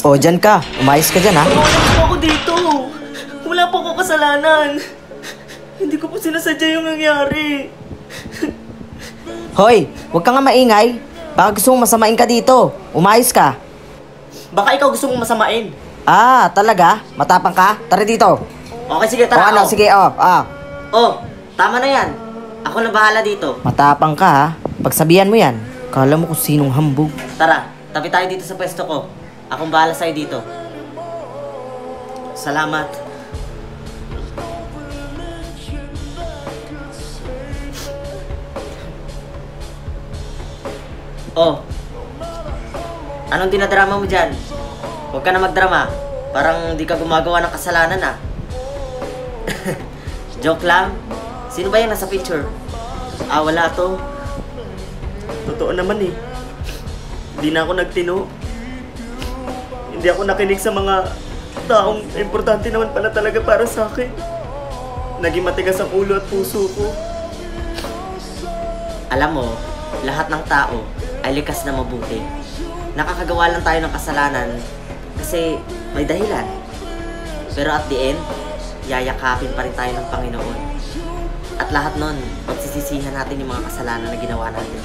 O, dyan ka. Umayos ka dyan, ha? Wala po ako dito. Wala po ako kasalanan. Hindi ko po sinasadya yung nangyari. Hoy, huwag ka nga maingay. Baka gusto mong masamain ka dito. Umayos ka. Baka ikaw gusto mong masamain. Ah, talaga? Matapang ka? Tara dito. Okay, sige, O tara. ano, sige, Oh, tama na yan. Ako na bahala dito. Matapang ka, ha? Pagsabihan mo yan. Kala mo kung sinong hambog. Tara, tabi tayo dito sa pwesto ko. Akong bahala sa'yo dito. Salamat. Oh. Anong dinadrama mo dyan? Huwag ka na magdrama. Parang di ka gumagawa ng kasalanan, ah. Joke lang. Sino ba yan nasa picture? Ah, wala to. Totoo naman eh. Hindi na ako nagtino. Hindi ako nakinig sa mga taong importante naman pala talaga para sa akin. Naging matigas ang ulo at puso ko. Alam mo, lahat ng tao ay likas na mabuti. Nakakagawa lang tayo ng kasalanan kasi may dahilan. Pero at the end, yayakapin pa rin tayo ng Panginoon. At lahat nun, pagsisisihan natin yung mga kasalanan na ginawa natin.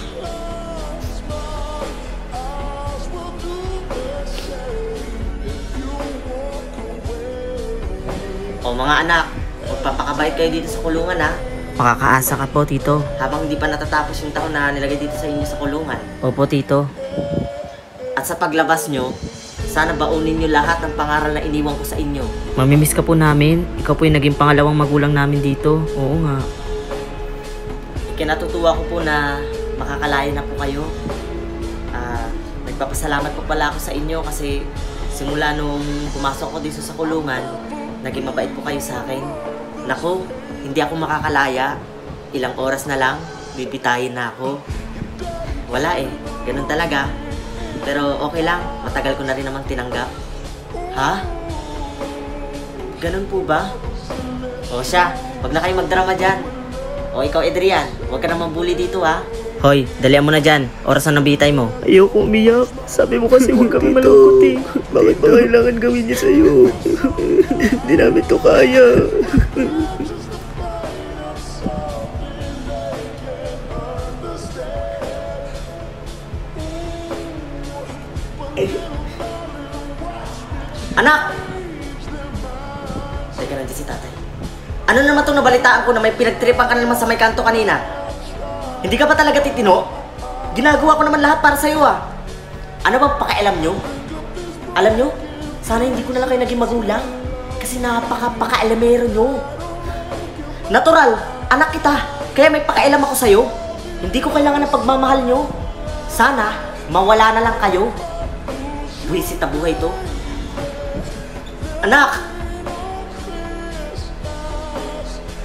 O mga anak, magpapakabait kayo dito sa kulungan, ha? Makakaasa ka po, Tito. Habang hindi pa natatapos yung taon na nilagay dito sa inyo sa kulungan. Opo, Tito. At sa paglabas nyo, sana baunin nyo lahat ng pangaral na iniwan ko sa inyo. Mamimiss ka po namin. Ikaw po yung naging pangalawang magulang namin dito. Oo nga. Ikinatutuwa ko po na makakalaya na po kayo. Nagpapasalamat po pala ako sa inyo kasi simula nung pumasok ko dito sa kulungan, naging mabait po kayo sa akin. Naku, hindi ako makakalaya. Ilang oras na lang, bibitayin na ako. Wala eh, ganun talaga. Pero okay lang, matagal ko na rin namang tinanggap. Ha? Ganun po ba? O siya, wag na kayo magdrama dyan. O ikaw Adrian, wag ka namang bully dito ha. Hoy, dalian mo na dyan. Oras na nabitay mo. Ayoko umiyak. Sabi mo kasi huwag kami malungkot eh. Bakit ba kailangan gawin niya sa'yo? Hindi namin to kaya. Anak! Teka, nandiyan si tatay. Ano naman itong nabalitaan ko na may pinagtripan ka na naman sa may kanto kanina? Hindi ka ba talaga titino? Ginagawa ko naman lahat para sa'yo ah. Ano bang pakialam nyo? Alam nyo, sana hindi ko na lang kayo naging magulang. Kasi napaka-pakailamero nyo. Natural, anak kita. Kaya may pakialam ako sa'yo. Hindi ko kailangan ng pagmamahal nyo. Sana, mawala na lang kayo. Buwisit na buhay to. Anak!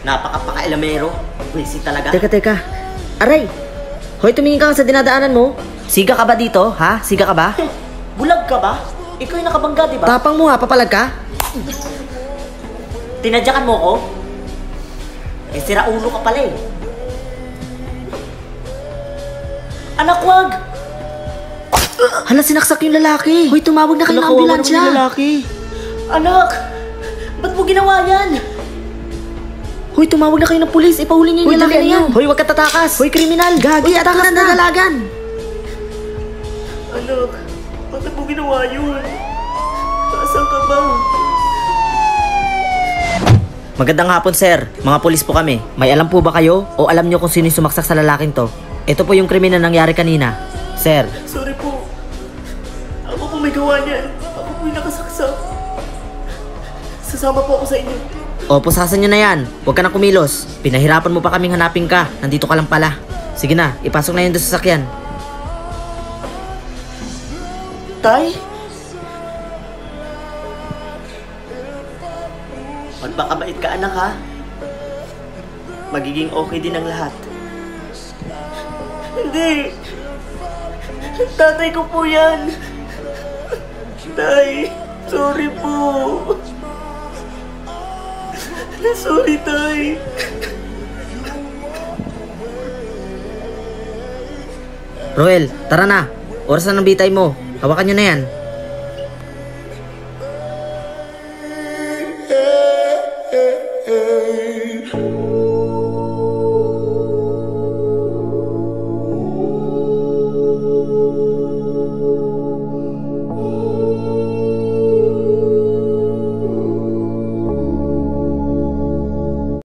Napaka-pakailamero. Buwisit talaga. Teka. Aray! Hoy, tumingin ka sa dinadaanan mo. Siga ka ba dito, ha? Siga ka ba? Bulag ka ba? Ikaw yung nakabangga, di ba? Tapang mo ha, papalag ka? Tinadyakan mo ko? Eh, sira ulo ka pala eh. Anak, wag! Hala, sinaksak yung lalaki. Hoy, tumawag na kayo ng ambulansya. lalaki. Anak! Ba't mo ginawa yan? Hoy, tumawag na kayo ng pulis. Ipahuli niyo yung lalaki na yan. Hoy, wag ka tatakas! Hoy, kriminal. Gagi, at ka na nalalagan. Anak, bakit mo ginawa yun? Nasaan ka ba? Magandang hapon, sir. Mga pulis po kami. May alam po ba kayo o alam niyo kung sino yung sumaksak sa lalaking to? Ito po yung krimen na nangyari kanina. Sir. Sorry po. Ako po may gawa niyan. Ako po yung nakasaksak. Sasama po ako sa inyo. O, pusasan nyo na yan. Huwag ka na kumilos. Pinahirapan mo pa kaming hanapin ka. Nandito ka lang pala. Sige na, ipasok na yun doon sa sasakyan. Tay? Magpakabait ka, anak, ha? Magiging okay din ang lahat. Hindi. Tatay ko po yan. Tay, sorry po. Sorry, Tay. Roel, tara na. Oras na ng bitay mo. Hawakan nyo na yan.